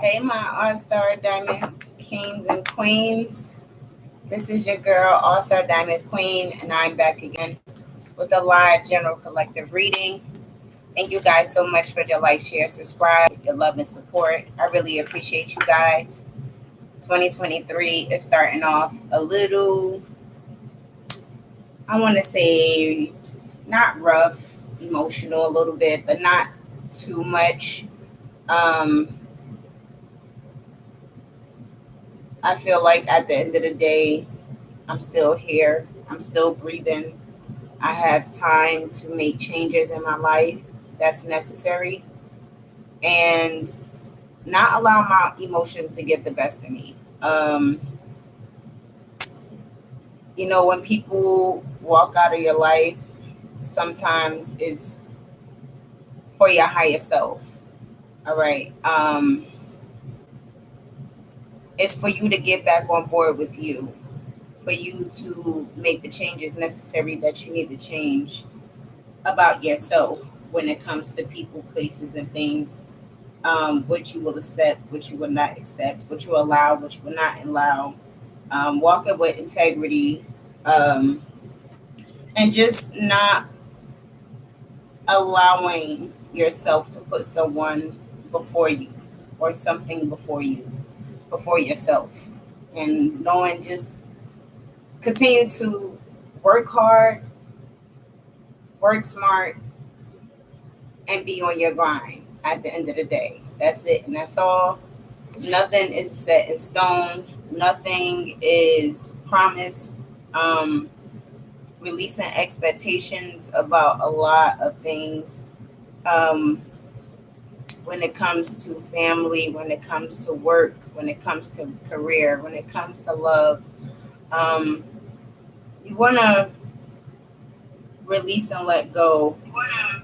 Hey, my All Star Diamond Kings and Queens. This is your girl, All Star Diamond Queen, and I'm back again with a live general collective reading. Thank you guys so much for your like, share, subscribe, your love, and support. I really appreciate you guys. 2023 is starting off a little, I want to say, not rough, emotional a little bit, but not too much. Um, I feel like at the end of the day, I'm still here. I'm still breathing. I have time to make changes in my life that's necessary and not allow my emotions to get the best of me. When people walk out of your life, sometimes it's for your higher self. All right. It's for you to get back on board with you, for you to make the changes necessary that you need to change about yourself when it comes to people, places, and things. What you will accept, what you will not accept, what you allow, what you will not allow. Walking with integrity, um, and just not allowing yourself to put someone before you or something before yourself. And knowing just continue to work hard, work smart, and be on your grind at the end of the day. That's it, and that's all. Nothing is set in stone. Nothing is promised. Um, Releasing expectations about a lot of things. Um, when it comes to family, when it comes to work, when it comes to career, when it comes to love, um, you want to release and let go. You want to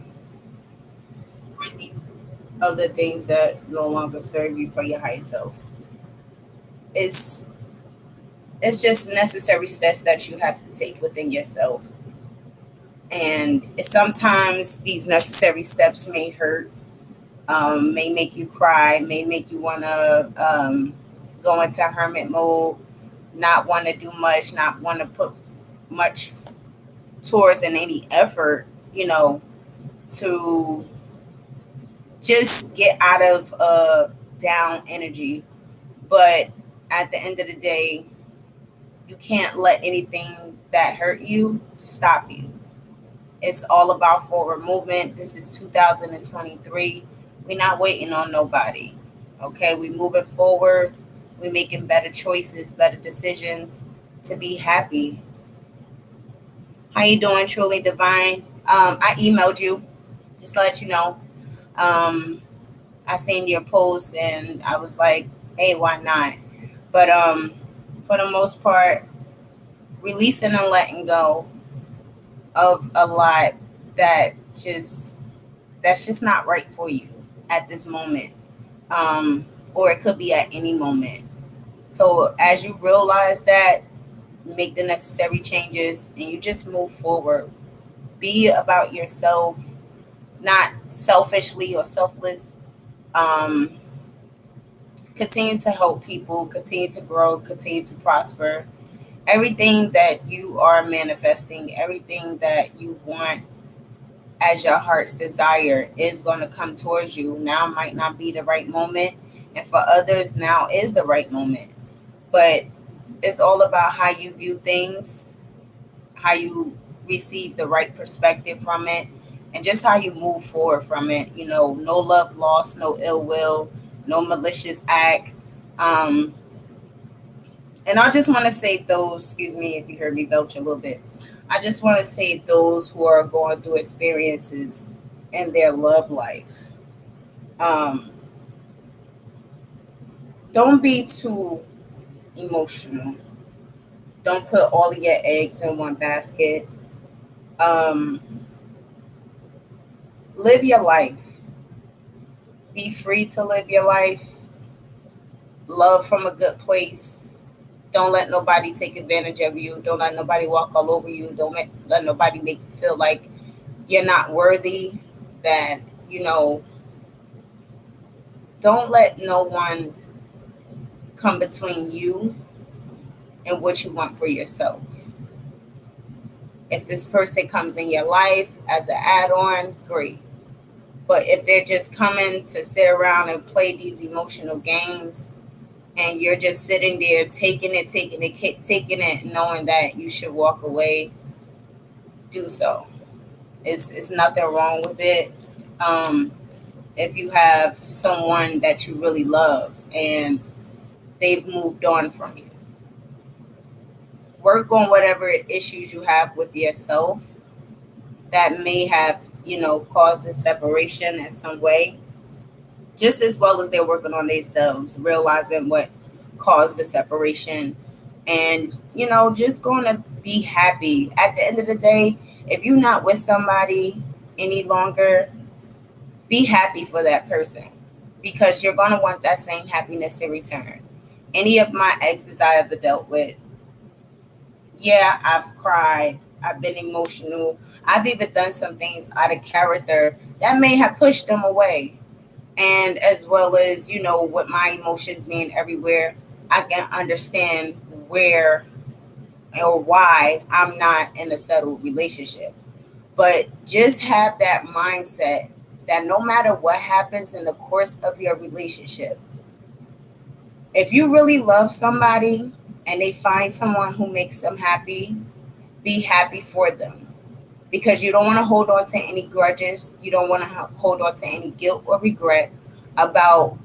release of the things that no longer serve you for your higher self. It's it's just necessary steps that you have to take within yourself. And sometimes these necessary steps may hurt, may make you cry, may make you want to go into hermit mode, not want to do much, not want to put much towards in any effort, to just get out of down energy. But at the end of the day, you can't let anything that hurt you stop you. It's all about forward movement. This is 2023. We're not waiting on nobody. Okay, we moving forward. We making better choices, better decisions to be happy. How you doing, truly divine? I emailed you just to let you know. Um, I seen your post and I was like, hey, why not? But for the most part, releasing and letting go of a lot that just that's just not right for you at this moment, or it could be at any moment. So as you realize that, make the necessary changes and you just move forward. Be about yourself, not selfishly or selfless. um, Continue to help people, continue to grow, continue to prosper. Everything that you are manifesting, everything that you want as your heart's desire is going to come towards you. Now might not be the right moment, and for others, now is the right moment. But it's all about how you view things, how you receive the right perspective from it, and just how you move forward from it. No love lost, no ill will, no malicious act. Um, and I just want to say those, excuse me if you heard me belch a little bit. I just want to say those who are going through experiences in their love life. Um, don't be too emotional. Don't put all of your eggs in one basket. Um, Live your life. Be free to live your life. Love from a good place. Don't let nobody take advantage of you. Don't let nobody walk all over you. Don't let nobody make you feel like you're not worthy. That you know don't let no one come between you and what you want for yourself. If this person comes in your life as an add-on, great. But if they're just coming to sit around and play these emotional games, and you're just sitting there taking it, knowing that you should walk away, do so. It's nothing wrong with it. Um, if you have someone that you really love and they've moved on from you, work on whatever issues you have with yourself that may have, caused a separation in some way, just as well as they're working on themselves, realizing what caused the separation, and just going to be happy. At the end of the day, if you're not with somebody any longer, be happy for that person, because you're going to want that same happiness in return. Any of my exes I ever dealt with, yeah, I've cried, I've been emotional, I've even done some things out of character that may have pushed them away. And as well as, with my emotions being everywhere, I can understand where or why I'm not in a settled relationship. But just have that mindset that no matter what happens in the course of your relationship, if you really love somebody and they find someone who makes them happy, be happy for them, because you don't want to hold on to any grudges. You don't want to hold on to any guilt or regret about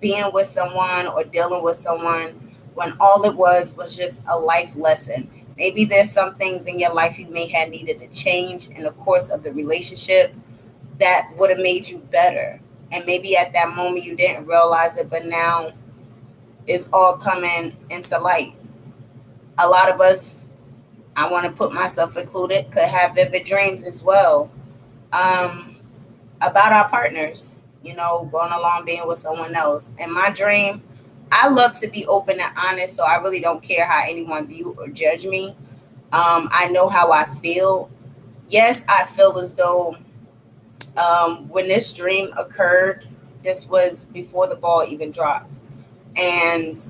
being with someone or dealing with someone when all it was just a life lesson. Maybe there's some things in your life you may have needed to change in the course of the relationship that would have made you better. And maybe at that moment you didn't realize it, but now it's all coming into light. A lot of us, I want to put myself included, could have vivid dreams as well, um, about our partners, going along being with someone else. And my dream, I love to be open and honest, so I really don't care how anyone view or judge me. I know how I feel. Yes, I feel as though, when this dream occurred, this was before the ball even dropped. And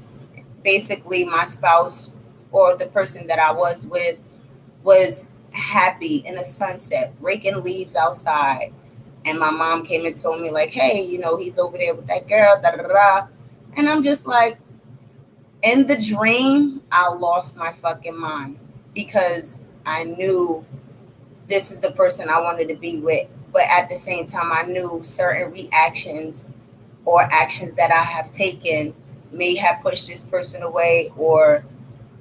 basically, my spouse, or the person that I was with, was happy in a sunset, raking leaves outside. And my mom came and told me, like, hey, he's over there with that girl, da da da. Da. And I'm just like, in the dream, I lost my fucking mind, because I knew this is the person I wanted to be with. But at the same time, I knew certain reactions or actions that I have taken may have pushed this person away, or,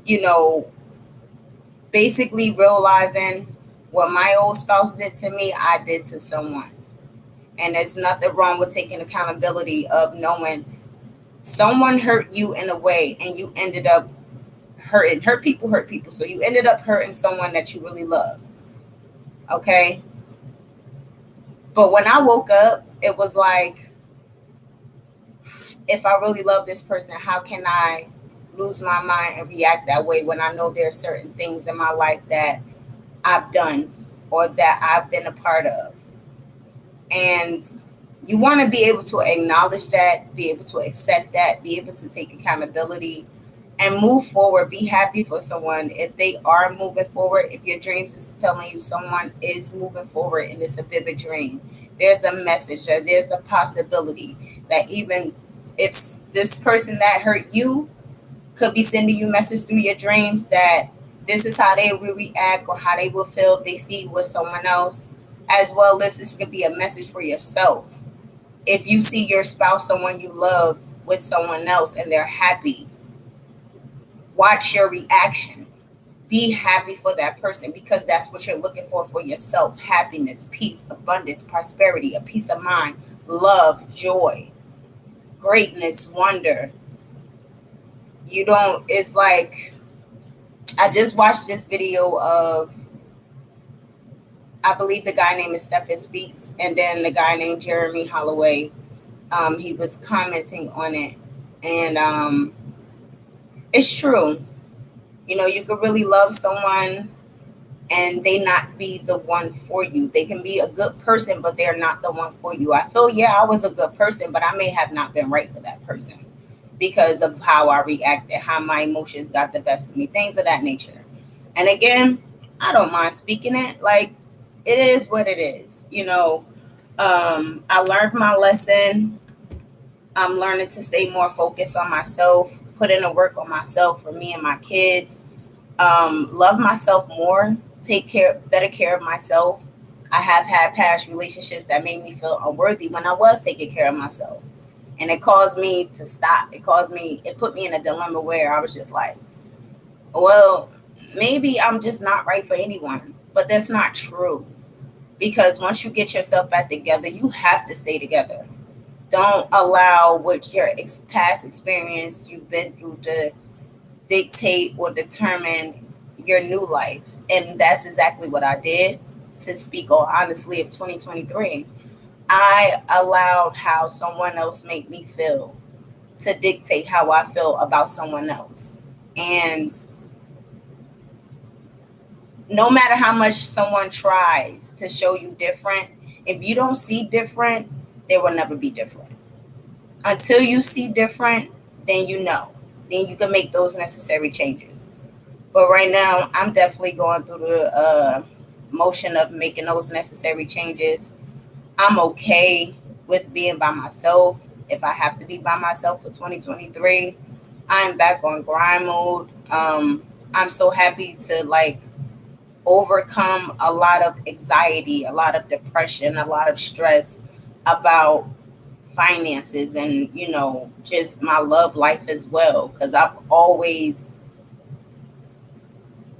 you know, basically realizing what my old spouse did to me, I did to someone. And there's nothing wrong with taking accountability of knowing someone hurt you in a way and you ended up hurting. Hurt people. So you ended up hurting someone that you really love. Okay. But when I woke up, it was like, if I really love this person, how can I lose my mind and react that way when I know there are certain things in my life that I've done or that I've been a part of? And you want to be able to acknowledge that, be able to accept that, be able to take accountability and move forward. Be happy for someone if they are moving forward. If your dreams is telling you someone is moving forward and it's a vivid dream, there's a message, that there's a possibility that even if this person that hurt you could be sending you message through your dreams, that this is how they will react or how they will feel if they see you with someone else. As well as this could be a message for yourself. If you see your spouse, someone you love, with someone else and they're happy, watch your reaction. Be happy for that person, because that's what you're looking for yourself: happiness, peace, abundance, prosperity, a peace of mind, love, joy, greatness, wonder. You don't, it's like, I just watched this video of, I believe the guy named is Stephen Speaks, and then the guy named Jeremy Holloway. He was commenting on it, and it's true. You could really love someone, and they not be the one for you. They can be a good person, but they're not the one for you. I feel, yeah, I was a good person, but I may have not been right for that person because of how I reacted, how my emotions got the best of me, things of that nature. And again, I don't mind speaking it. Like, it is what it is. I learned my lesson. I'm learning to stay more focused on myself, put in the work on myself for me and my kids, love myself more, take better care of myself. I have had past relationships that made me feel unworthy when I was taking care of myself. And it caused me to stop. It put me in a dilemma where I was just like, well, maybe I'm just not right for anyone. But that's not true. Because once you get yourself back together, you have to stay together. Don't allow what your past experience you've been through to dictate or determine your new life. And that's exactly what I did. To speak on honestly of 2023, I allowed how someone else made me feel to dictate how I feel about someone else. And no matter how much someone tries to show you different, if you don't see different, there will never be different. Until you see different, then you know. Then you can make those necessary changes. But right now, I'm definitely going through the motion of making those necessary changes. I'm okay with being by myself. If I have to be by myself for 2023, I'm back on grind mode. I'm so happy to like overcome a lot of anxiety, a lot of depression, a lot of stress about finances and just my love life as well, because I've always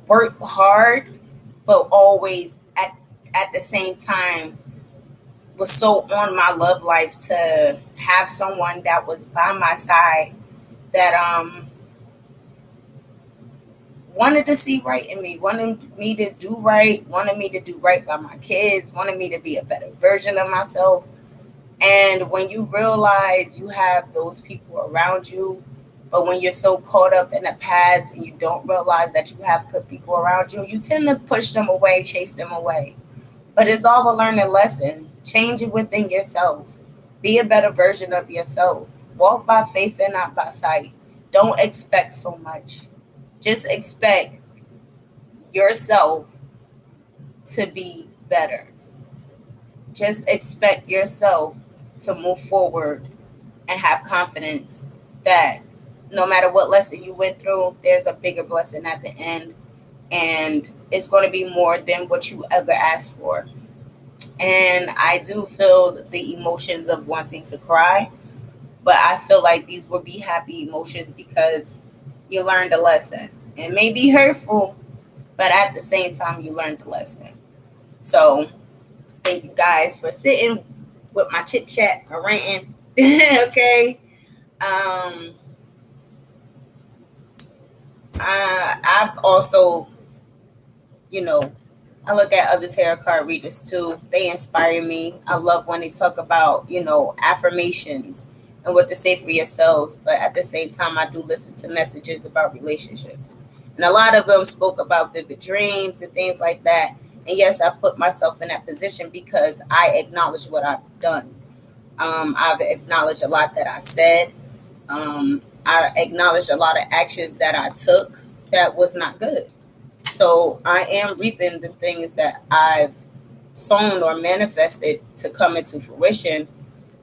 worked hard, but always at the same time was so on my love life to have someone that was by my side that wanted to see right in me, wanted me to do right, wanted me to do right by my kids, wanted me to be a better version of myself. And when you realize you have those people around you, but when you're so caught up in the past and you don't realize that you have good people around you, you tend to push them away, chase them away. But it's all a learning lesson. Change it within yourself. Be a better version of yourself. Walk by faith and not by sight. Don't expect so much. Just expect yourself to be better. Just expect yourself to move forward and have confidence that no matter what lesson you went through, there's a bigger blessing at the end. And it's going to be more than what you ever asked for. And I do feel the emotions of wanting to cry, but I feel like these will be happy emotions because you learned a lesson. It may be hurtful, but at the same time, you learned the lesson. So, thank you guys for sitting with my chit chat, my ranting. Okay. Um, I've also, you know, I look at other tarot card readers too. They inspire me. I love when they talk about, affirmations and what to say for yourselves. But at the same time, I do listen to messages about relationships. And a lot of them spoke about vivid dreams and things like that. And yes, I put myself in that position because I acknowledge what I've done. I've acknowledged a lot that I said. I acknowledged a lot of actions that I took that was not good. So I am reaping the things that I've sown or manifested to come into fruition.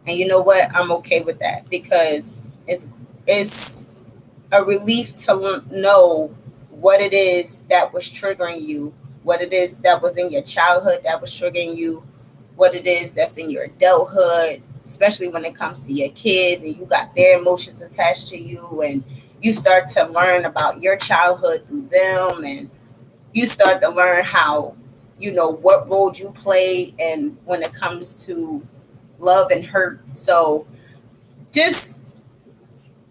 And you know what? I'm okay with that because it's a relief to know what it is that was triggering you, what it is that was in your childhood that was triggering you, what it is that's in your adulthood, especially when it comes to your kids and you got their emotions attached to you and you start to learn about your childhood through them and you start to learn how, what role you play and when it comes to love and hurt. So just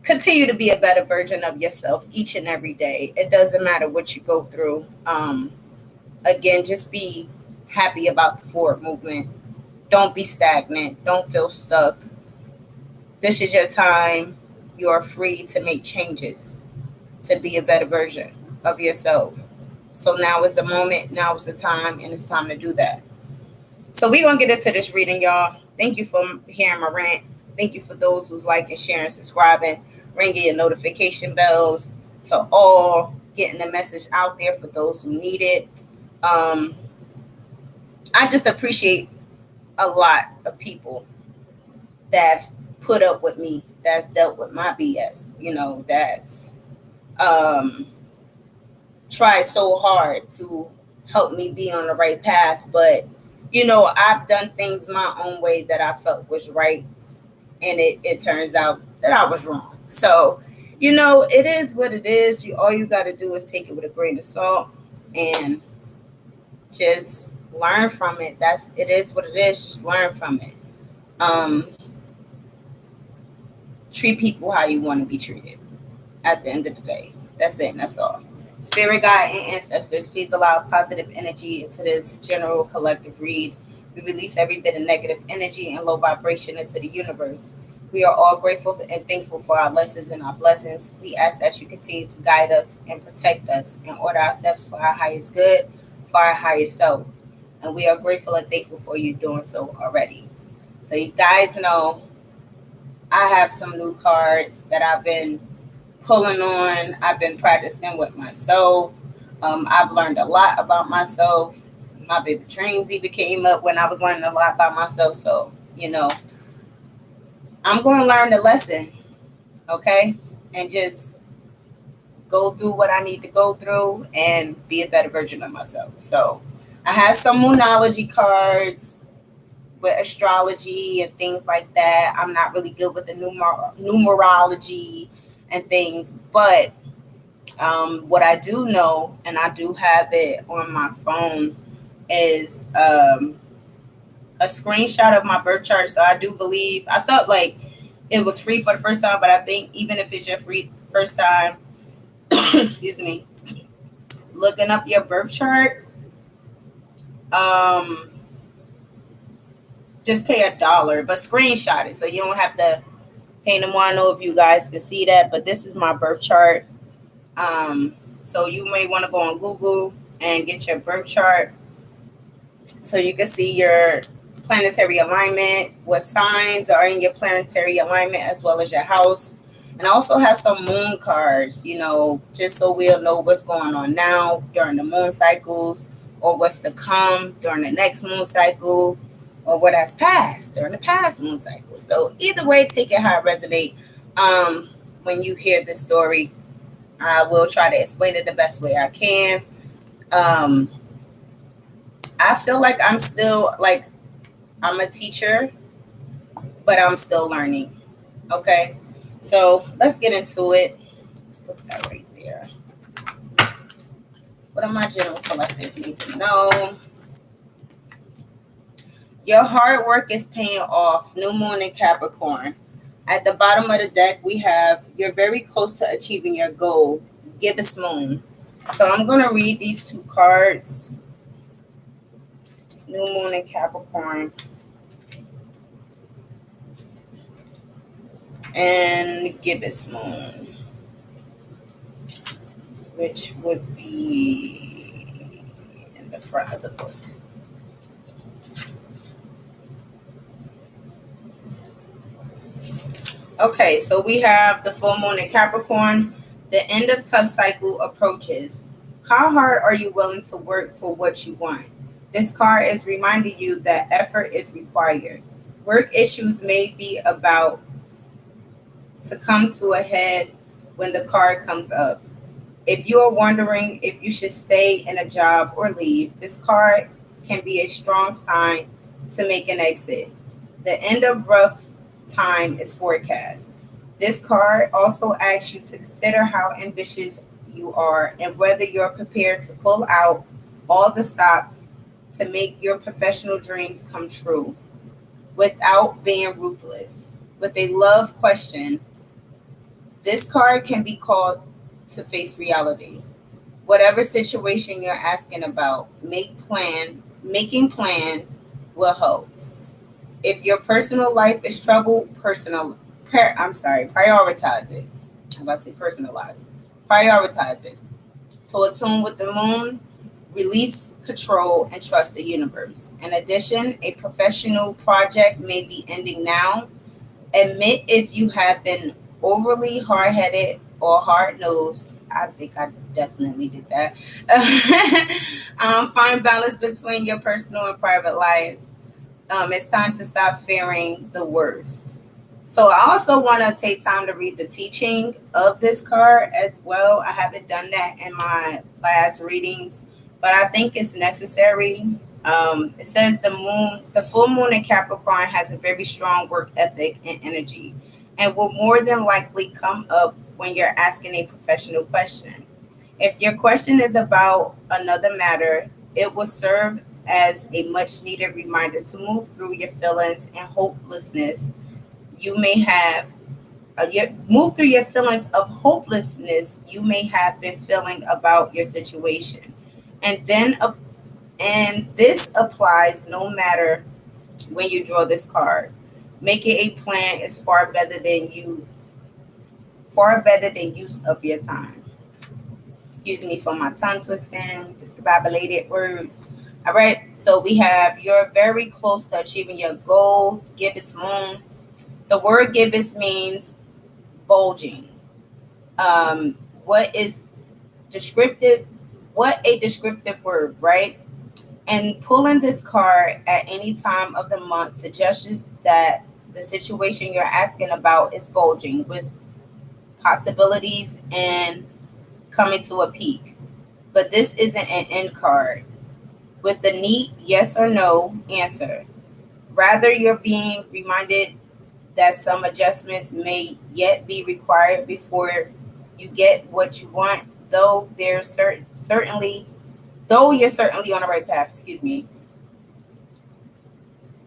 continue to be a better version of yourself each and every day. It doesn't matter what you go through. Again, just be happy about the forward movement. Don't be stagnant. Don't feel stuck. This is your time. You are free to make changes to be a better version of yourself. So now is the moment, now is the time, and it's time to do that. So we're gonna get into this reading, y'all. Thank you for hearing my rant. Thank you for those who's liking, sharing, subscribing, ringing your notification bells, to all getting the message out there for those who need it. Um, I just appreciate a lot of people that's put up with me, that's dealt with my BS, that's um, tried so hard to help me be on the right path. But, I've done things my own way that I felt was right. And it turns out that I was wrong. So, it is what it is. All you got to do is take it with a grain of salt and just learn from it. It is what it is. Just learn from it. Um, Treat people how you want to be treated at the end of the day. That's it. And that's all. Spirit guide and ancestors, please allow positive energy into this general collective read. We release every bit of negative energy and low vibration into the universe. We are all grateful and thankful for our lessons and our blessings. We ask that you continue to guide us and protect us and order our steps for our highest good, for our higher self. And we are grateful and thankful for you doing so already. So you guys know I have some new cards that I've been pulling on. I've been practicing with myself. I've learned a lot about myself. My baby dreams even came up when I was learning a lot about myself. So, I'm going to learn the lesson, okay? And just go through what I need to go through and be a better version of myself. So, I have some Moonology cards with astrology and things like that. I'm not really good with the numerology and things, but what I do know, and I do have it on my phone, is a screenshot of my birth chart. So I do believe, I thought like it was free for the first time, but I think even if it's your free first time, excuse me, looking up your birth chart, just pay $1, but screenshot it so you don't have to pay no more. I know if you guys can see that, but this is my birth chart. So you may want to go on Google and get your birth chart so you can see your planetary alignment, what signs are in your planetary alignment, as well as your house. And I also have some moon cards, just so we'll know what's going on now during the moon cycles, or what's to come during the next moon cycle, or what has passed during the past moon cycle. So either way, take it how it resonates. When you hear the story, I will try to explain it the best way I can. I feel like I'm still I'm a teacher, but I'm still learning. Okay, so let's get into it. Let's put that right there. What do my general collectives need to know? Your hard work is paying off. New moon in Capricorn. At the bottom of the deck, we have you're very close to achieving your goal. Gibbous moon. So I'm going to read these two cards. New moon in Capricorn. And gibbous moon, which would be in the front of the book. Okay, so we have the full moon in Capricorn. The end of tough cycle approaches. How hard are you willing to work for what you want? This card is reminding you that effort is required. Work issues may be about to come to a head when the card comes up. If you are wondering if you should stay in a job or leave, this card can be a strong sign to make an exit. The end of rough time is forecast. This card also asks you to consider how ambitious you are and whether you're prepared to pull out all the stops to make your professional dreams come true without being ruthless. With a love question, this card can be called to face reality. Whatever situation you're asking about, making plans will help. If your personal life is trouble, prioritize it. I'm about to say personalize it. Prioritize it. So attune with the moon. Release control and trust the universe. In addition, a professional project may be ending now. Admit if you have been overly hard headed or hard nosed. I think I definitely did that. Find balance between your personal and private lives. It's time to stop fearing the worst. So I also want to take time to read the teaching of this card as well. I haven't done that in my last readings, but I think it's necessary. It says the full moon in Capricorn has a very strong work ethic and energy, and will more than likely come up when you're asking a professional question. If your question is about another matter, it will serve as a much needed reminder to move through your feelings and hopelessness you may have move through your feelings of hopelessness you may have been feeling about your situation, and and this applies no matter when you draw this card. Making a plan is far better than use of your time. Excuse me for my tongue twisting, discombobulated words. All right, so we have you're very close to achieving your goal. Gibbous moon. The word gibbous means bulging. What is descriptive? What a descriptive word, right? And pulling this card at any time of the month suggests that the situation you're asking about is bulging with possibilities and coming to a peak. But this isn't an end card with the neat yes or no answer. Rather, you're being reminded that some adjustments may yet be required before you get what you want, though you're certainly on the right path, excuse me,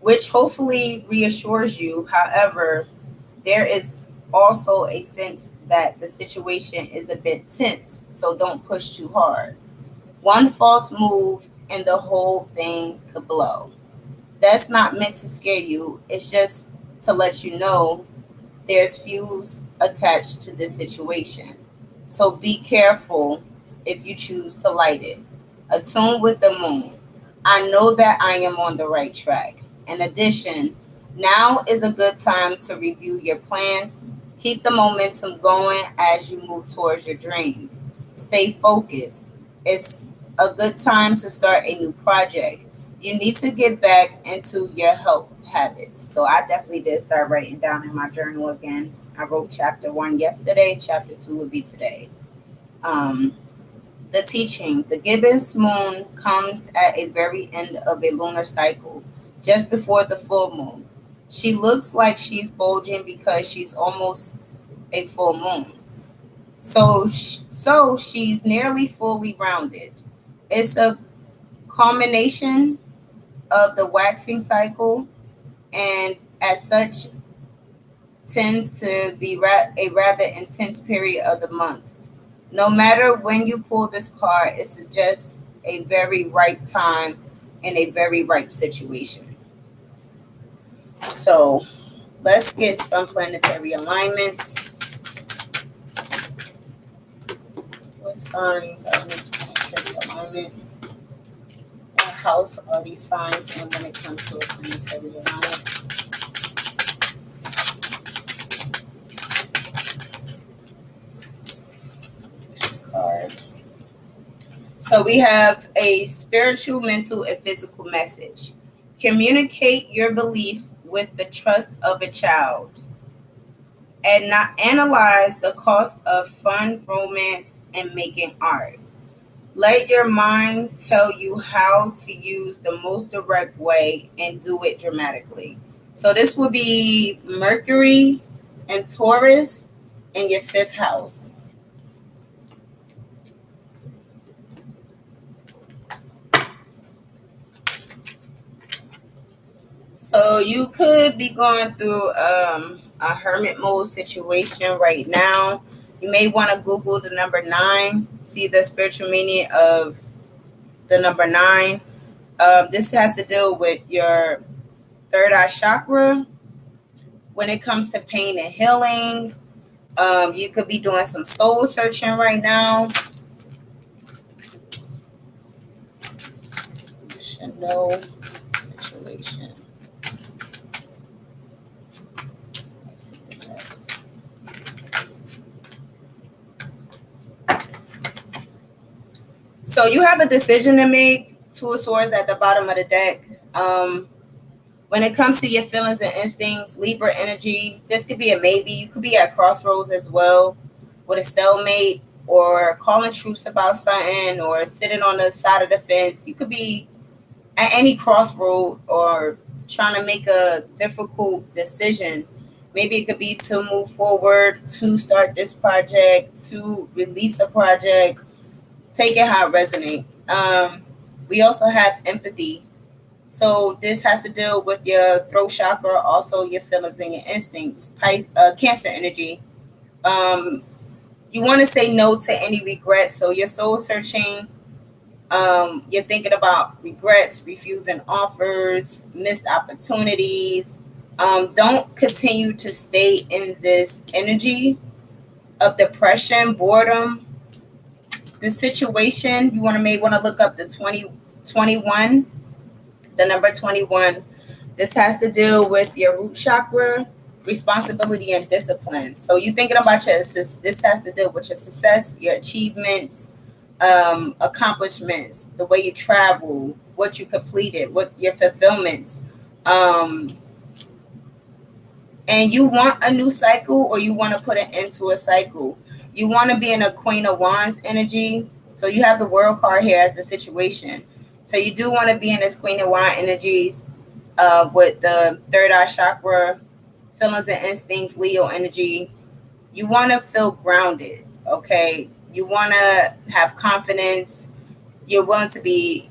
which hopefully reassures you. However, there is also a sense that the situation is a bit tense, so don't push too hard. One false move and the whole thing could blow. That's not meant to scare you, it's just to let you know there's fuels attached to this situation. So be careful if you choose to light it. Attune with the moon. I know that I am on the right track. In addition, now is a good time to review your plans. Keep the momentum going as you move towards your dreams. Stay focused. It's a good time to start a new project. You need to get back into your health habits. So I definitely did start writing down in my journal again. I wrote chapter one yesterday, chapter two will be today. Um, the teaching, the gibbous moon comes at a very end of a lunar cycle, just before the full moon. She looks like she's bulging because she's almost a full moon. So she's nearly fully rounded. It's a culmination of the waxing cycle, and as such tends to be a rather intense period of the month. No matter when you pull this card, it suggests a very ripe time and a very ripe situation. So let's get some planetary alignments. What signs are in this planetary alignment? What house are these signs in when it comes to a planetary alignment? Card. So we have a spiritual, mental, and physical message. Communicate your belief with the trust of a child, and not analyze the cost of fun, romance, and making art. Let your mind tell you how to use the most direct way and do it dramatically. So this would be Mercury and Taurus in your fifth house. So you could be going through a hermit mode situation right now. You may want to Google the number nine, see the spiritual meaning of the number nine. This has to deal with your third eye chakra when it comes to pain and healing. You could be doing some soul searching right now. no situation. So you have a decision to make. Two of Swords at the bottom of the deck. When it comes to your feelings and instincts, Libra energy, this could be a maybe. You could be at crossroads as well with a stalemate or calling troops about something or sitting on the side of the fence. You could be at any crossroad or trying to make a difficult decision. Maybe it could be to move forward, to start this project, to release a project. Take it how it resonates. We also have empathy. So this has to deal with your throat chakra, also your feelings and your instincts. Cancer energy. You want to say no to any regrets. So you're soul searching. You're thinking about regrets, refusing offers, missed opportunities. Don't continue to stay in this energy of depression, boredom. The situation, you may want to look up the 2021, the number 21. This has to deal with your root chakra, responsibility, and discipline. So you're thinking about this has to deal with your success, your achievements, accomplishments, the way you travel, what you completed, what your fulfillments. And you want a new cycle or you want to put an end to a cycle. You want to be in a Queen of Wands energy. So you have the World card here as the situation. So you do want to be in this Queen of Wands energies with the third eye chakra, feelings and instincts, Leo energy. You want to feel grounded, okay? You want to have confidence. You're willing to be,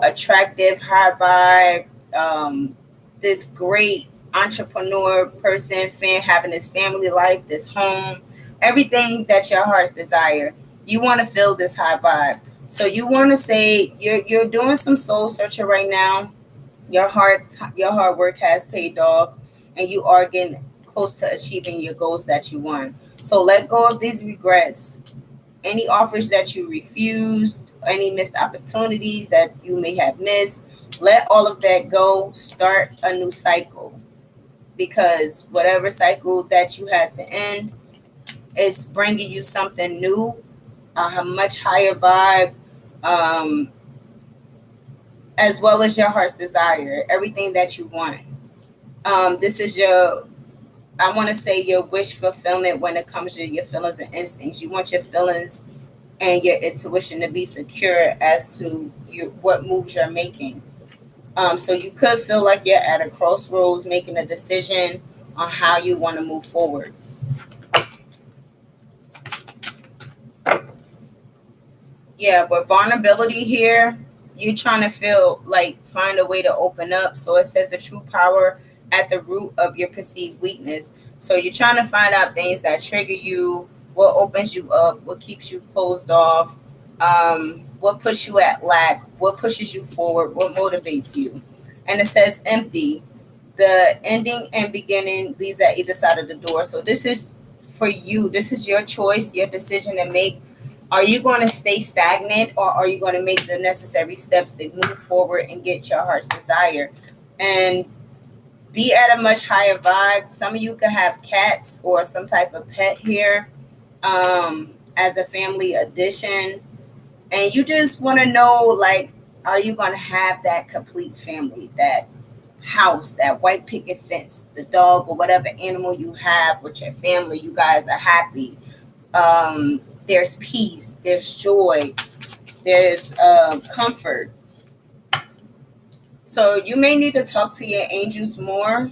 attractive, high vibe, this great entrepreneur person, having this family life, this home, everything that your heart's desire. You want to feel this high vibe. So you want to say you're doing some soul searching right now. Your hard work has paid off, and you are getting close to achieving your goals that you want. So let go of these regrets, any offers that you refused, any missed opportunities that you may have missed. Let all of that go. Start a new cycle, because whatever cycle that you had to end is bringing you something new, a much higher vibe, as well as your heart's desire, everything that you want. This is I want to say your wish fulfillment when it comes to your feelings and instincts. You want your feelings and your intuition to be secure as to what moves you're making. So you could feel like you're at a crossroads making a decision on how you want to move forward. Yeah, but vulnerability here, you trying to find a way to open up. So it says the true power at the root of your perceived weakness. So you're trying to find out things that trigger you, what opens you up, what keeps you closed off, what puts you at lack, what pushes you forward, what motivates you. And it says empty. The ending and beginning leads at either side of the door. So this is for you. This is your choice, your decision to make. Are you going to stay stagnant, or are you going to make the necessary steps to move forward and get your heart's desire and be at a much higher vibe? Some of you could have cats or some type of pet here as a family addition. And you just want to know, are you going to have that complete family, that house, that white picket fence, the dog or whatever animal you have with your family? You guys are happy. There's peace, there's joy, there's comfort. So you may need to talk to your angels more.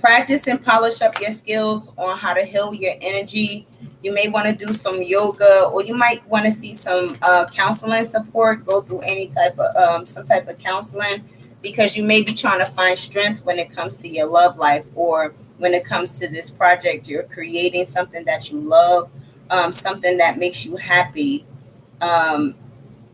Practice and polish up your skills on how to heal your energy. You may want to do some yoga, or you might want to see some counseling support. Go through any type of some type of counseling, because you may be trying to find strength when it comes to your love life, or when it comes to this project you're creating, something that you love. Something that makes you happy. And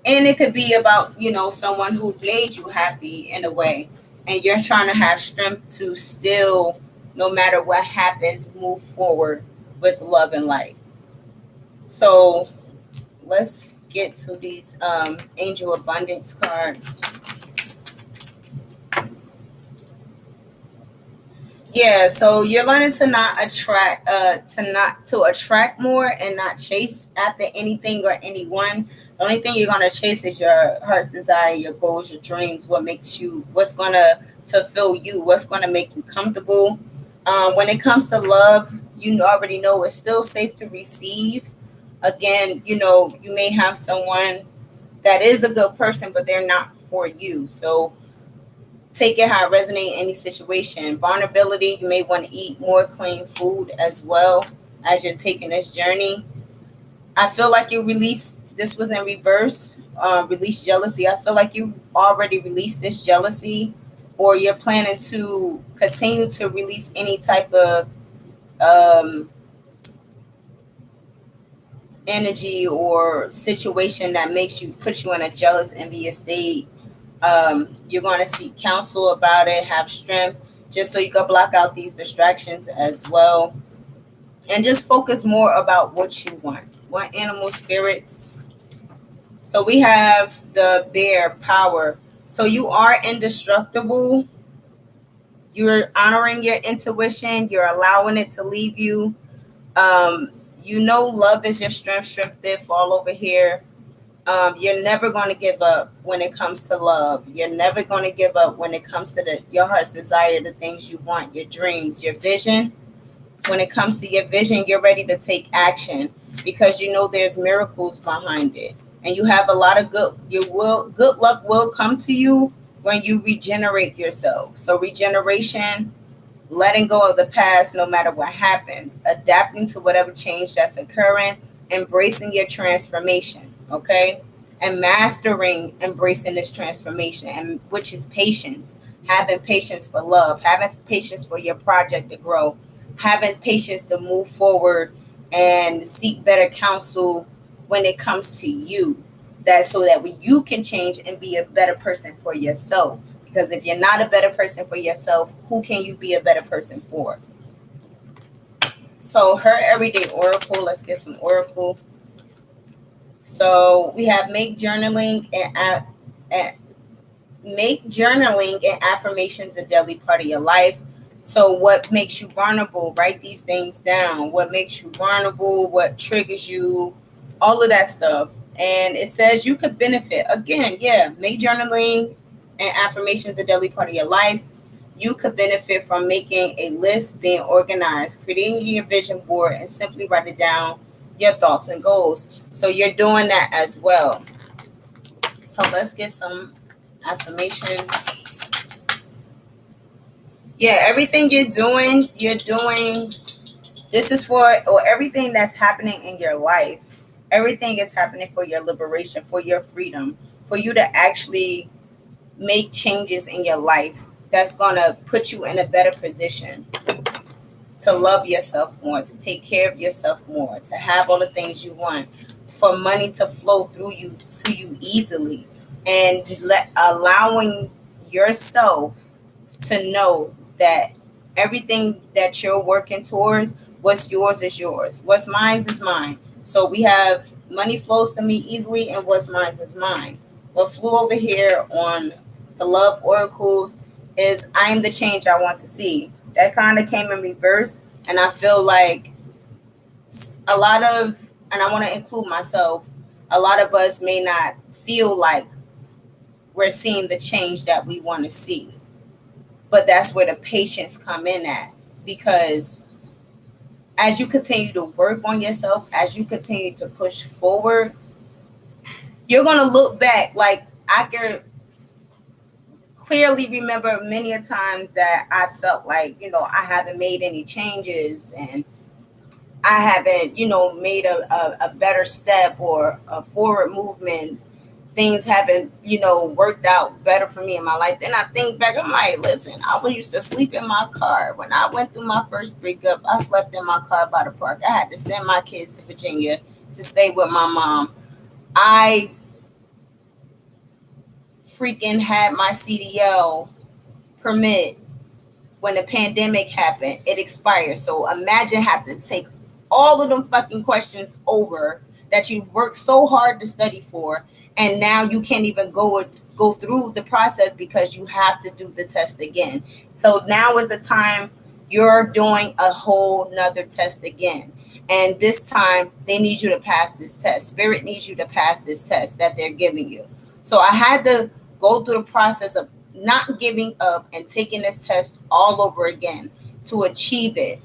it could be about, someone who's made you happy in a way. And you're trying to have strength to still, no matter what happens, move forward with love and light. So let's get to these angel abundance cards. Yeah, so you're learning to not attract to attract more and not chase after anything or anyone. The only thing you're gonna chase is your heart's desire, your goals, your dreams, what's gonna fulfill you, what's gonna make you comfortable. When it comes to love, you already know it's still safe to receive. Again, you may have someone that is a good person, but they're not for you. So take it how it resonates in any situation. Vulnerability, you may want to eat more clean food as well as you're taking this journey. I feel like you release this was in reverse, release jealousy. I feel like you already released this jealousy, or you're planning to continue to release any type of um, energy or situation that makes you put you in a jealous, envious state. You're going to seek counsel about it, have strength, just so you can block out these distractions as well. And just focus more about what you want. What animal spirits? So we have the bear power. So you are indestructible. You're honoring your intuition. You're allowing it to leave you. Um, love is your strength. Strength did fall over here. You're never going to give up when it comes to love. You're never going to give up when it comes to your heart's desire, the things you want, your dreams, your vision. When it comes to your vision, you're ready to take action because you know there's miracles behind it. And you have a lot of good luck will come to you when you regenerate yourself. So regeneration, letting go of the past no matter what happens, adapting to whatever change that's occurring, embracing your transformation, okay? And mastering embracing this transformation, and which is patience, having patience for love, having patience for your project to grow, having patience to move forward and seek better counsel when it comes to you. That so that you can change and be a better person for yourself. Because if you're not a better person for yourself, who can you be a better person for? So her everyday oracle, let's get some oracle. So we have make journaling and affirmations a daily part of your life. So what makes you vulnerable? Write these things down. What makes you vulnerable? What triggers you? All of that stuff. And it says you could benefit. Again, yeah, make journaling and affirmations a daily part of your life. You could benefit from making a list, being organized, creating your vision board, and simply write it down your thoughts and goals. So you're doing that as well. So let's get some affirmations. Yeah, everything you're doing. This is or everything that's happening in your life. Everything is happening for your liberation, for your freedom, for you to actually make changes in your life that's going to put you in a better position to love yourself more, to take care of yourself more, to have all the things you want, for money to flow through you to you easily, and allowing yourself to know that everything that you're working towards, what's yours is yours, what's mine is mine. So we have money flows to me easily, and what's mine is mine. What flew over here on the love oracles is I am the change I want to see. That kind of came in reverse, and I feel like a lot of, and I want to include myself, a lot of us may not feel like we're seeing the change that we want to see. But that's where the patience come in at, because as you continue to work on yourself, as you continue to push forward, you're going to look back. Like I can clearly remember many a times that I felt like, I haven't made any changes, and I haven't, made a better step or a forward movement. Things haven't, worked out better for me in my life. Then I think back, I'm like, listen, I used to sleep in my car. When I went through my first breakup, I slept in my car by the park. I had to send my kids to Virginia to stay with my mom. I freaking had my CDL permit when the pandemic happened. It expired. So imagine having to take all of them fucking questions over that you've worked so hard to study for, and now you can't even go through the process because you have to do the test again. So now is the time You're doing a whole nother test again. And this time they need you to pass this test. Spirit needs you to pass this test that they're giving you. So I had to go through the process of not giving up and taking this test all over again to achieve it.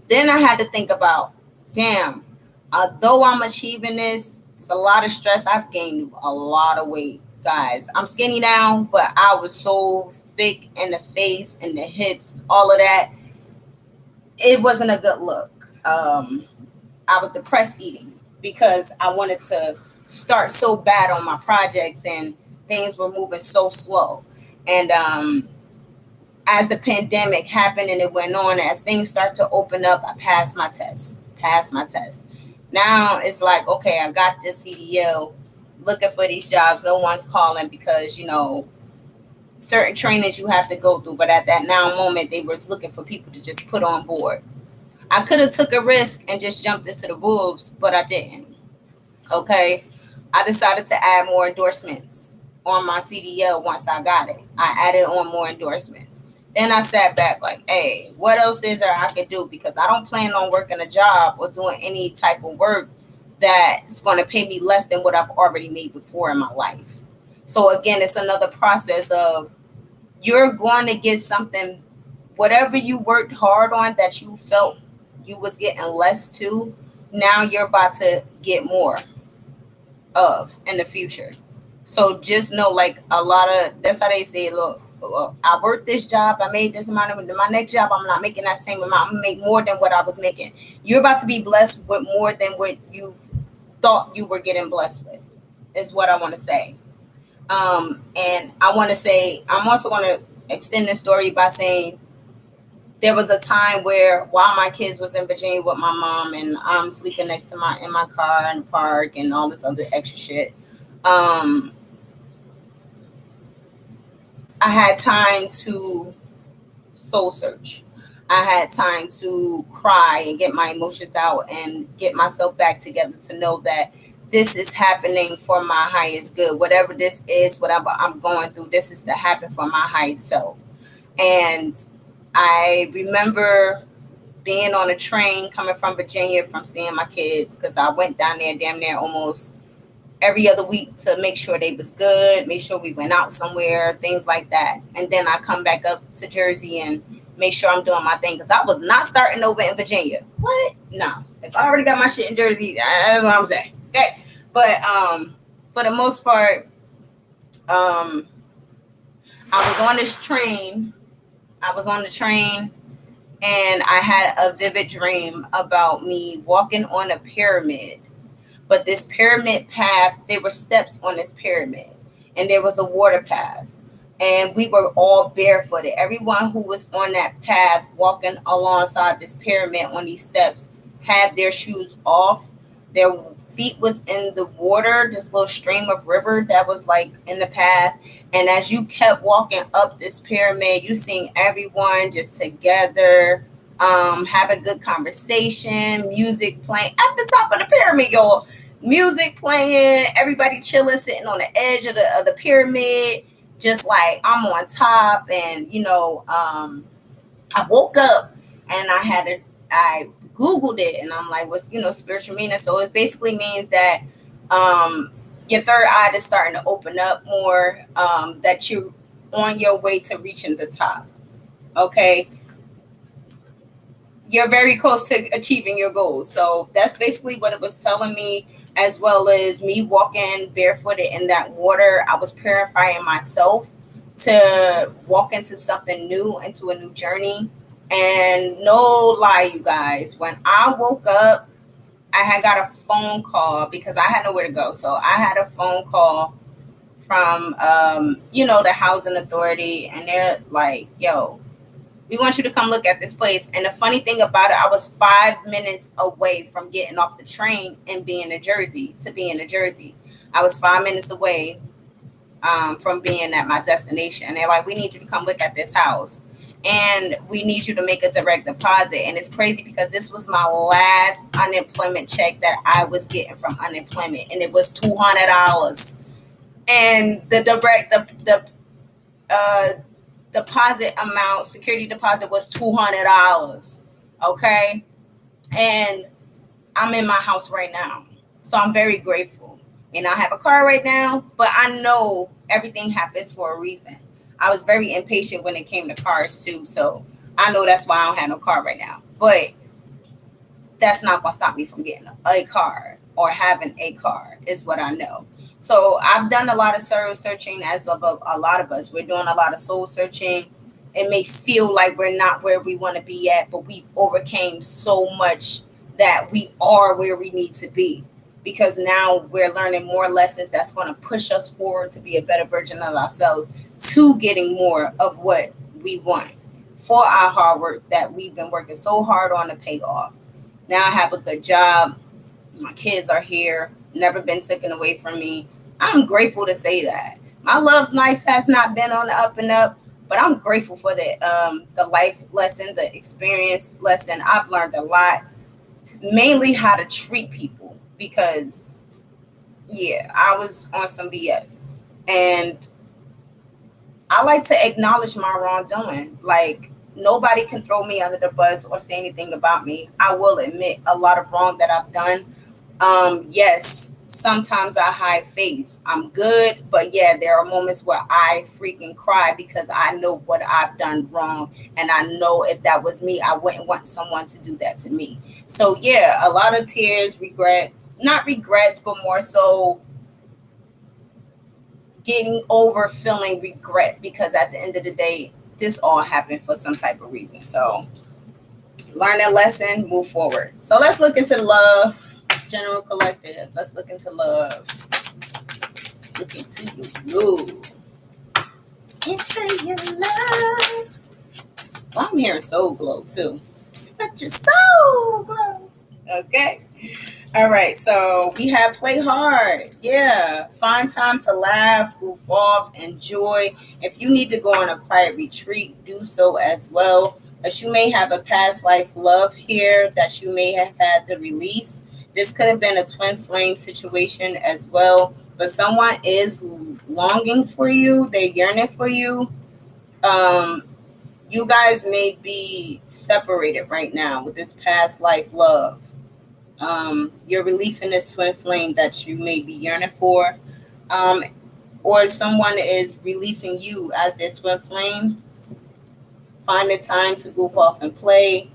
Then I had to think about, damn, although I'm achieving this, it's a lot of stress. I've gained a lot of weight, guys. I'm skinny now, but I was so thick in the face and the hips, all of that. It wasn't a good look. I was depressed eating because I wanted to start so bad on my projects and things were moving so slow. And as the pandemic happened and it went on, as things start to open up, I passed my test, passed my test. Now it's like, okay, I got this CDL, looking for these jobs. No one's calling because, certain trainings you have to go through. But at that now moment, they were looking for people to just put on board. I could have took a risk and just jumped into the wolves, but I didn't. Okay. I decided to add more endorsements on my CDL once I got it. I added on more endorsements. Then I sat back like, hey, what else is there I could do? Because I don't plan on working a job or doing any type of work that's going to pay me less than what I've already made before in my life. So again, it's another process of you're going to get something, whatever you worked hard on that you felt you was getting less to, now you're about to get more of in the future. So just know, like a lot of that's how they say, look, I worked this job, I made this amount of my next job, I'm not making that same amount. I'm gonna make more than what I was making. You're about to be blessed with more than what you thought you were getting blessed with, is what I want to say. And I want to say, I'm also going to extend this story by saying there was a time where while my kids was in Virginia with my mom and I'm sleeping next to my in my car in the park and all this other extra shit. Um, I had time to soul search. I had time to cry and get my emotions out and get myself back together to know that this is happening for my highest good. Whatever this is, whatever I'm going through, this is to happen for my highest self. And I remember being on a train coming from Virginia from seeing my kids because I went down there damn near almost every other week to make sure they was good, make sure we went out somewhere, things like that. And then I come back up to Jersey and make sure I'm doing my thing because I was not starting over in Virginia. What? No. If I already got my shit in Jersey, that's what I'm saying. Okay. But for the most part, um, I was on this train. I was on the train and I had a vivid dream about me walking on a pyramid. But this pyramid path, there were steps on this pyramid, and there was a water path. And we were all barefooted. Everyone who was on that path walking alongside this pyramid on these steps had their shoes off. Their feet was in the water, this little stream of river that was like in the path. And as you kept walking up this pyramid, you seeing everyone just together, having good conversation, music playing at the top of the pyramid, y'all. Music playing, everybody chilling, sitting on the edge of the pyramid, just like I'm on top. And I woke up and I Googled it and I'm like, what's spiritual meaning? So it basically means that your third eye is starting to open up more, that you're on your way to reaching the top. Okay. You're very close to achieving your goals. So that's basically what it was telling me, as well as me walking barefooted in that water. I was purifying myself to walk into something new, into a new journey. And no lie, you guys, when I woke up, I had got a phone call because I had nowhere to go. So I had a phone call from, the housing authority, and they're like, yo, we want you to come look at this place. And the funny thing about it, I was 5 minutes away from getting off the train and being in Jersey to be in New Jersey. I was 5 minutes away from being at my destination. And they're like, we need you to come look at this house. And we need you to make a direct deposit. And it's crazy because this was my last unemployment check that I was getting from unemployment. And it was $200. And the deposit amount, security deposit was $200. Okay. And I'm in my house right now. So I'm very grateful. And I have a car right now, but I know everything happens for a reason. I was very impatient when it came to cars too. So I know that's why I don't have no car right now. But that's not gonna stop me from getting a car or having a car, is what I know. So I've done a lot of soul searching, as of a lot of us. We're doing a lot of soul searching. It may feel like we're not where we want to be at, but we've overcame so much that we are where we need to be, because now we're learning more lessons that's going to push us forward to be a better version of ourselves, to getting more of what we want for our hard work that we've been working so hard on to pay off. Now I have a good job. My kids are here, never been taken away from me. I'm grateful to say that. My love life has not been on the up and up, but I'm grateful for the life lesson, the experience lesson. I've learned a lot, mainly how to treat people, because yeah, I was on some BS. And I like to acknowledge my wrongdoing. Like, nobody can throw me under the bus or say anything about me. I will admit a lot of wrong that I've done. Yes, sometimes I hide face. I'm good, but yeah, there are moments where I freaking cry because I know what I've done wrong, and I know if that was me, I wouldn't want someone to do that to me. So yeah, a lot of tears, regrets, not regrets, but more so getting over feeling regret, because at the end of the day, this all happened for some type of reason. So learn that lesson, move forward. So let's look into love, general collective. Let's look into love. Let's look into your love. Into your love. Well, I'm hearing soul glow too. Such a soul glow. Okay. All right, so we have play hard. Yeah, find time to laugh, goof off, enjoy. If you need to go on a quiet retreat, do so as well. As you may have a past life love here that you may have had to release. This could have been a twin flame situation as well, but someone is longing for you. They're yearning for you. Um, you guys may be separated right now with this past life love. You're releasing this twin flame that you may be yearning for, um, or someone is releasing you as their twin flame. Find the time to goof off and play.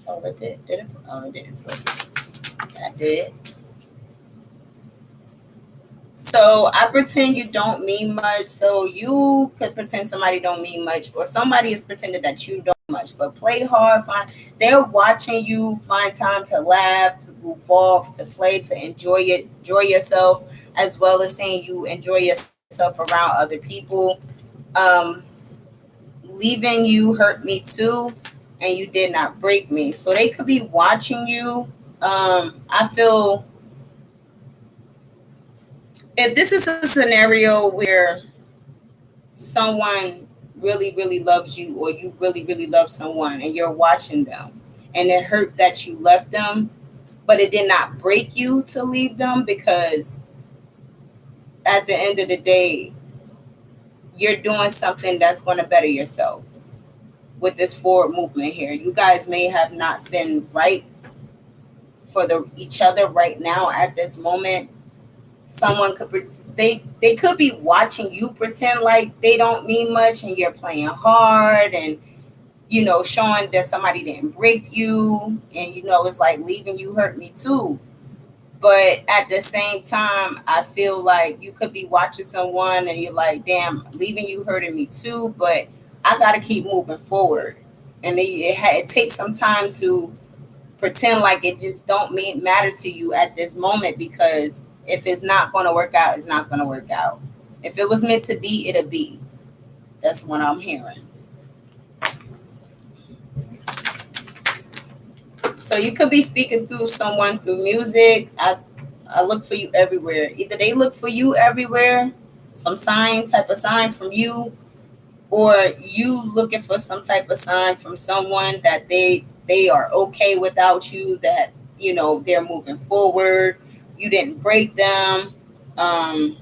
Oh, it did. Did it? Oh, it didn't. That did. So I pretend you don't mean much. So you could pretend somebody don't mean much, or somebody is pretending that you don't much. But play hard. They're watching you. Find time to laugh, to goof off, to play, to enjoy yourself, as well as saying you enjoy yourself around other people. Um, Leaving you hurt me too, and you did not break me. So they could be watching you. I feel, if this is a scenario where someone really, really loves you, or you really, really love someone, and you're watching them, and it hurt that you left them, but it did not break you to leave them, because at the end of the day, you're doing something that's going to better yourself with this forward movement here. You guys may have not been right for each other right now at this moment. Someone could they could be watching you pretend like they don't mean much, and you're playing hard, and showing that somebody didn't break you, and it's like, leaving you hurt me too. But at the same time, I feel like you could be watching someone and you're like, damn, leaving you hurting me too, but I got to keep moving forward. And it takes some time to pretend like it just don't matter to you at this moment, because if it's not going to work out, it's not going to work out. If it was meant to be, it'll be. That's what I'm hearing. So you could be speaking through someone through music. I look for you everywhere. Either they look for you everywhere, some type of sign from you, or you looking for some type of sign from someone that they they are okay without you, that they're moving forward, you didn't break them. um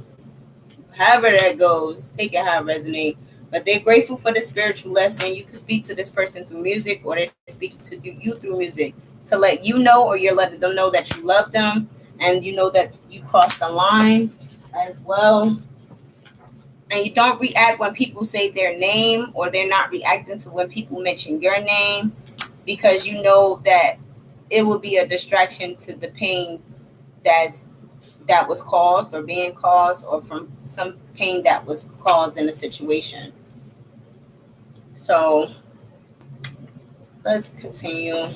However that goes, take it how it resonate. But they're grateful for the spiritual lesson. You can speak to this person through music, or they speak to you through music to let you know, or you're letting them know that you love them, and you know that you crossed the line as well. And you don't react when people say their name, or they're not reacting to when people mention your name, because you know that it will be a distraction to the pain that's that was caused, or being caused, or from some pain that was caused in a situation. So let's continue.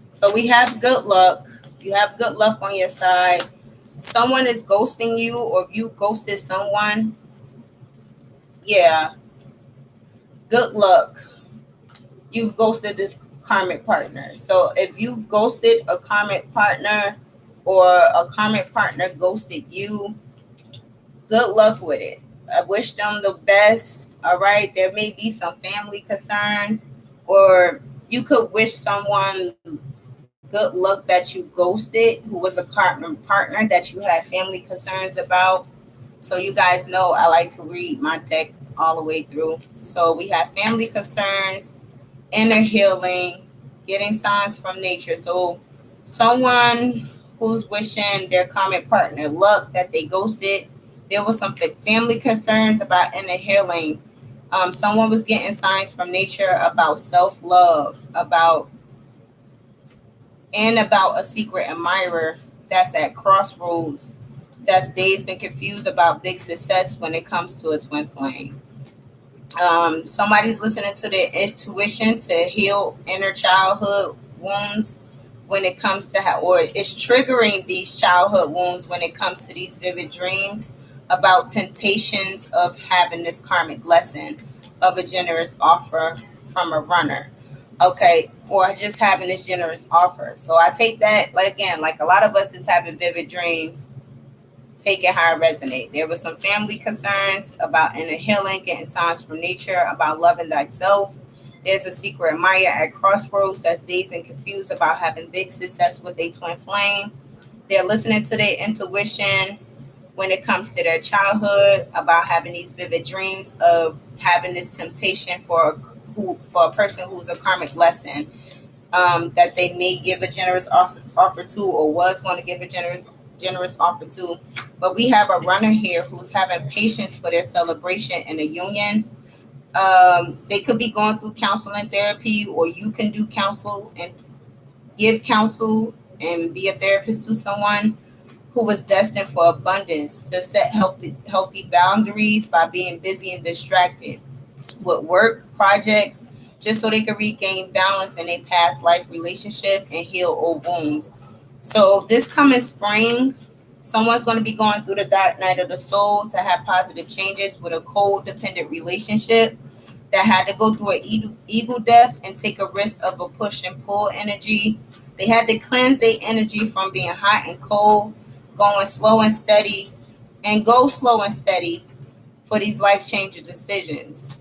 So we have good luck. You have good luck on your side. Someone is ghosting you, or if you ghosted someone, yeah, good luck. You've ghosted this karmic partner. So if you've ghosted a karmic partner, or a karmic partner ghosted you, good luck with it. I wish them the best. All right. There may be some family concerns, or you could wish someone good luck that you ghosted, who was a partner that you had family concerns about. So you guys know I like to read my deck all the way through. So we have family concerns, inner healing, getting signs from nature. So someone who's wishing their karmic partner luck that they ghosted, there was some family concerns about inner healing. Someone was getting signs from nature about self love, about a secret admirer that's at crossroads, that's dazed and confused about big success when it comes to a twin flame. Somebody's listening to their intuition to heal inner childhood wounds when it comes to or it's triggering these childhood wounds when it comes to these vivid dreams about temptations of having this karmic lesson of a generous offer from a runner. Okay, or just having this generous offer. So I take that, like, again, like a lot of us is having vivid dreams. Take it how it resonate. There was some family concerns about inner healing, getting signs from nature about loving thyself. There's a secret admirer at crossroads that's dazed and confused about having big success with a twin flame. They're listening to their intuition when it comes to their childhood about having these vivid dreams of having this temptation for a person who's a karmic lesson, that they may give a generous offer to, or was going to give a generous offer to. But we have a runner here who's having patience for their celebration in a union. They could be going through counseling therapy, or you can do counsel and give counsel and be a therapist to someone who was destined for abundance, to set healthy boundaries by being busy and distracted with work projects, just so they can regain balance in a past life relationship and heal old wounds. So this coming spring, someone's going to be going through the dark night of the soul to have positive changes with a codependent relationship that had to go through an ego death and take a risk of a push and pull energy. They had to cleanse their energy from being hot and cold, going slow and steady, and go slow and steady for these life changing decisions.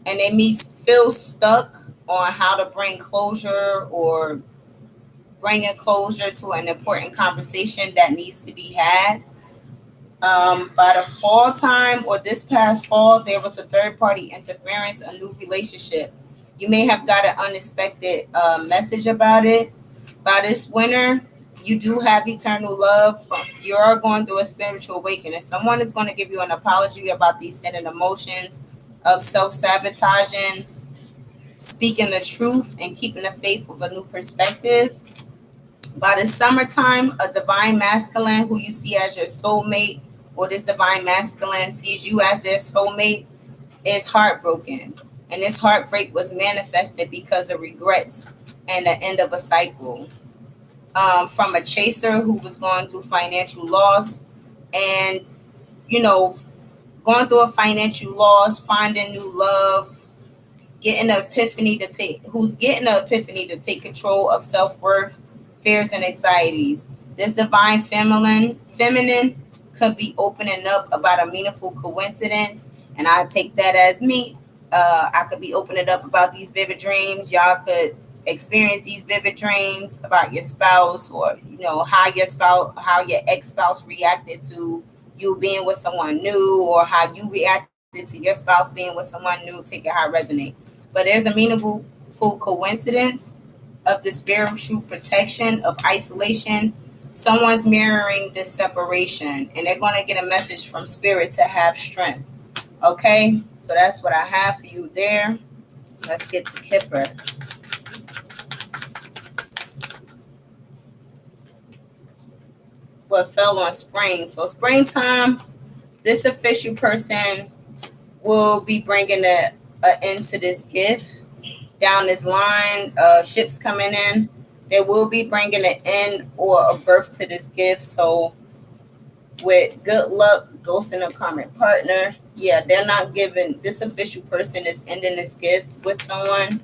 And they may feel stuck on how to bring closure, or bringing closure to an important conversation that needs to be had. By the fall time, or this past fall, there was a third party interference, a new relationship. You may have got an unexpected message about it. By this winter, you do have eternal love. You are going through a spiritual awakening. Someone is going to give you an apology about these hidden emotions of self sabotaging, speaking the truth, and keeping the faith with a new perspective. By the summertime, a divine masculine who you see as your soulmate, or this divine masculine sees you as their soulmate, is heartbroken. And this heartbreak was manifested because of regrets and the end of a cycle. From a chaser who was going through financial loss, and, you know, going through a financial loss, finding new love, getting an epiphany to take, who's getting an epiphany to take control of self-worth, fears, and anxieties. This divine feminine could be opening up about a meaningful coincidence And I take that as me. I could be opening up about these vivid dreams. Y'all could experience these vivid dreams about your spouse, or how your ex-spouse reacted to you being with someone new, or how you reacted to your spouse being with someone new. Take it how it resonate. But there's a meaningful full coincidence of the spiritual protection of isolation. Someone's mirroring this separation, and they're going to get a message from spirit to have strength. Okay, so that's what I have for you there. Let's get to Kipper. What fell on spring? So springtime, this official person will be bringing a end to this gift down this line. Ships coming in. They will be bringing an end or a birth to this gift. So with good luck, ghosting a karmic partner. Yeah, they're not giving. This official person is ending this gift with someone.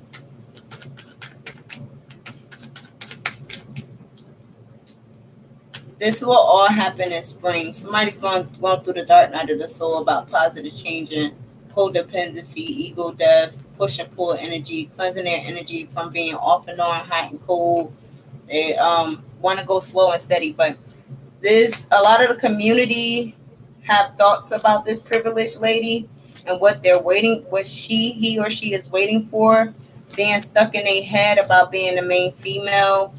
This will all happen in spring. Somebody's going through the dark night of the soul about positive changing, codependency, ego death, push and pull energy, cleansing their energy from being off and on, hot and cold. They want to go slow and steady, but a lot of the community have thoughts about this privileged lady and what they're waiting, what he or she is waiting for, being stuck in their head about being the main female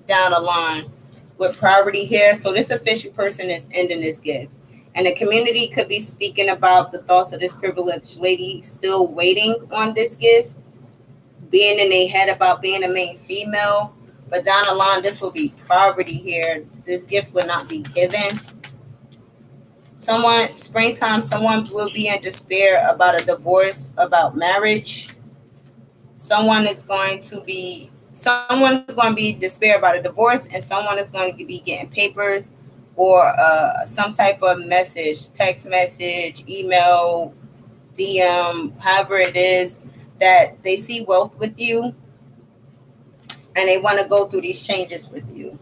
down the line with poverty here. So this official person is ending this gift. And the community could be speaking about the thoughts of this privileged lady still waiting on this gift, being in their head about being a main female. But down the line, this will be poverty here. This gift will not be given. Springtime, someone will be in despair about a divorce, about marriage. Someone is going to be despair about a divorce, and someone is going to be getting papers or some type of message, text message, email, DM, however it is, that they see wealth with you and they want to go through these changes with you.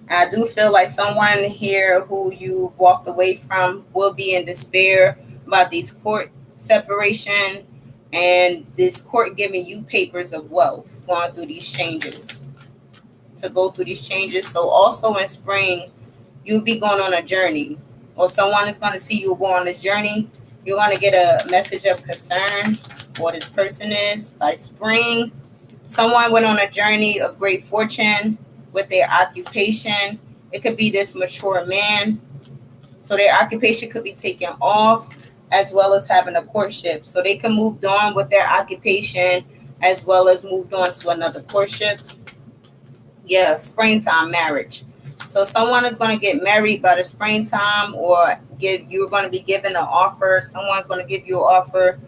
And I do feel like someone here who you walked away from will be in despair about these court separation and this court giving you papers of wealth, going through these changes, to go through these changes. So also in spring, you'll be going on a journey, or someone is going to see you go on a journey. You're going to get a message of concern, what this person is. By spring, someone went on a journey of great fortune with their occupation. It could be this mature man. So their occupation could be taken off, as well as having a courtship. So they can move on with their occupation as well as moved on to another courtship. Yeah, springtime marriage. So someone is going to get married by the springtime, or you're going to be given an offer. Someone's going to give you an offer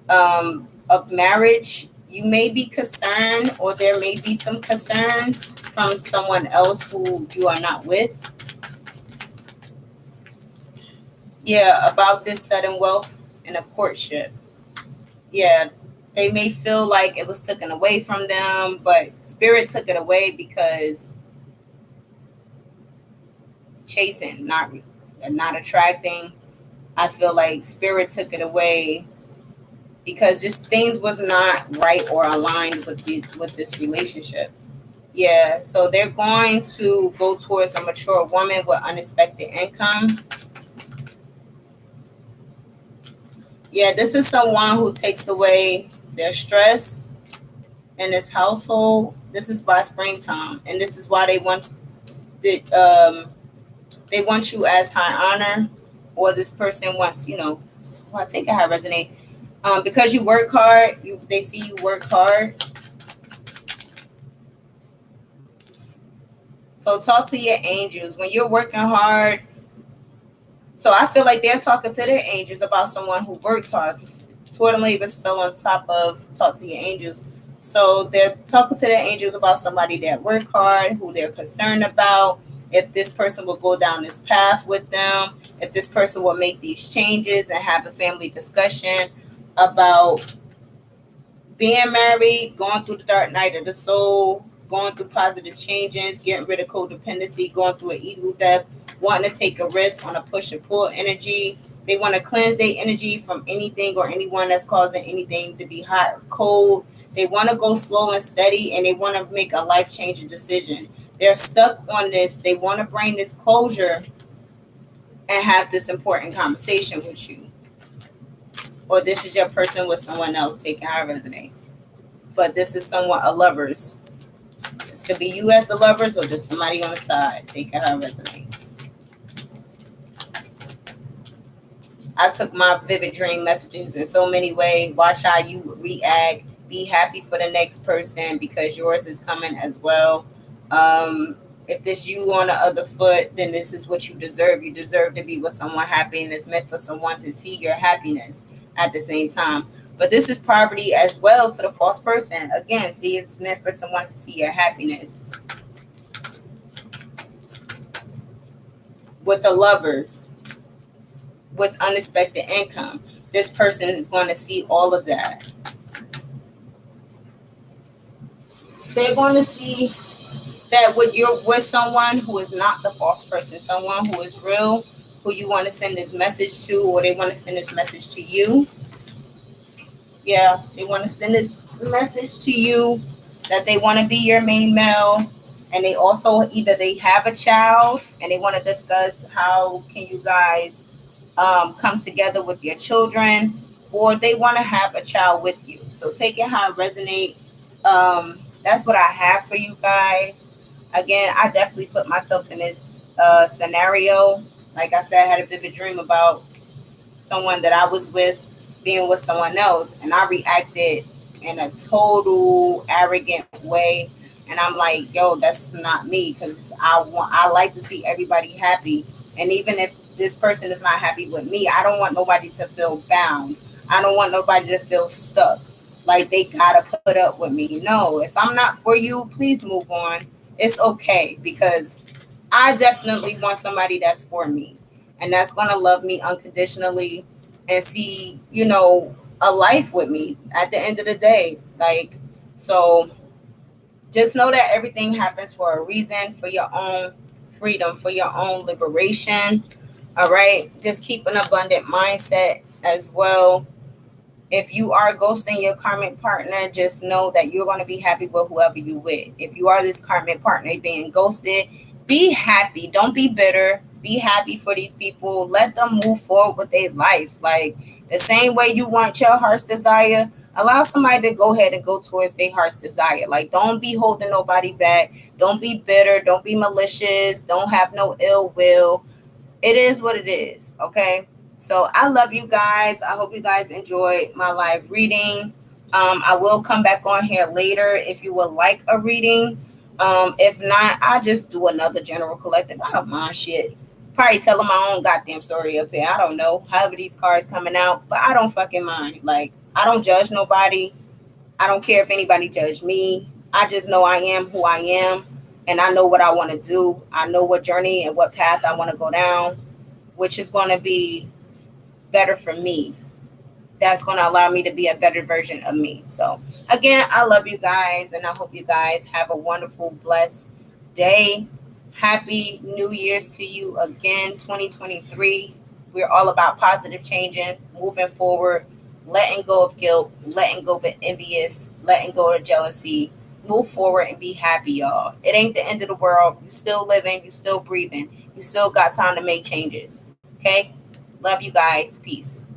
of marriage. You may be concerned, or there may be some concerns from someone else who you are not with. Yeah, about this sudden wealth in a courtship. Yeah, they may feel like it was taken away from them, but spirit took it away because chasing, not attracting. I feel like spirit took it away because just things was not right or aligned with this relationship. Yeah, so they're going to go towards a mature woman with unexpected income. Yeah, this is someone who takes away their stress in this household. This is by springtime, and this is why they want you as high honor, or this person wants, so I take it how it resonate. Because you work hard, they see you work hard. So talk to your angels when you're working hard. So I feel like they're talking to their angels about someone who works hard. Twin Labors fell on top of talk to your angels. So they're talking to their angels about somebody that work hard, who they're concerned about, if this person will go down this path with them, if this person will make these changes and have a family discussion about being married, going through the dark night of the soul, going through positive changes, getting rid of codependency, going through an ego death, wanting to take a risk on a push and pull energy. They want to cleanse their energy from anything or anyone that's causing anything to be hot or cold. They want to go slow and steady, and they want to make a life-changing decision. They're stuck on this. They want to bring this closure and have this important conversation with you. Or this is your person with someone else, taking how it resonate. But this is somewhat a lovers. This could be you as the lovers, or just somebody on the side, taking how it resonate. I took my vivid dream messages in so many ways. Watch how you react. Be happy for the next person because yours is coming as well. If this you on the other foot, then this is what you deserve. You deserve to be with someone happy, and it's meant for someone to see your happiness at the same time. But this is poverty as well to the false person. Again, see, it's meant for someone to see your happiness. With the lovers, with unexpected income, this person is going to see all of that. They're going to see that when you're with someone who is not the false person, someone who is real, who you want to send this message to, or they want to send this message to you. Yeah, they want to send this message to you that they want to be your main male, and they also either they have a child and they want to discuss how can you guys come together with your children, or they want to have a child with you. So take it how it resonate. That's what I have for you guys. Again, I definitely put myself in this scenario. Like I said, I had a vivid dream about someone that I was with being with someone else, and I reacted in a total arrogant way. And I'm like, yo, that's not me, because I like to see everybody happy. And even if this person is not happy with me, I don't want nobody to feel bound. I don't want nobody to feel stuck, like they gotta put up with me. No, if I'm not for you, please move on. It's okay, because I definitely want somebody that's for me and that's gonna love me unconditionally and see, a life with me at the end of the day. Like, so just know that everything happens for a reason, for your own freedom, for your own liberation. All right. Just keep an abundant mindset as well. If you are ghosting your karmic partner, just know that you're going to be happy with whoever you with. If you are this karmic partner being ghosted, be happy. Don't be bitter. Be happy for these people. Let them move forward with their life. Like the same way you want your heart's desire, allow somebody to go ahead and go towards their heart's desire. Like, don't be holding nobody back. Don't be bitter. Don't be malicious. Don't have no ill will. It is what it is. Okay. So I love you guys. I hope you guys enjoyed my live reading. I will come back on here later if you would like a reading. If not, I'll just do another general collective. I don't mind shit. Probably tell them my own goddamn story up here. I don't know. However these cards coming out, but I don't fucking mind. Like, I don't judge nobody. I don't care if anybody judge me. I just know I am who I am, and I know what I want to do. I know what journey and what path I want to go down, which is going to be better for me. That's going to allow me to be a better version of me. So again, I love you guys, and I hope you guys have a wonderful, blessed day. Happy New Year's to you again, 2023. We're all about positive changing, moving forward, letting go of guilt, letting go of envious, letting go of jealousy. Move forward and be happy, y'all. It ain't the end of the world. You still living, you still breathing. You still got time to make changes. Okay? Love you guys. Peace.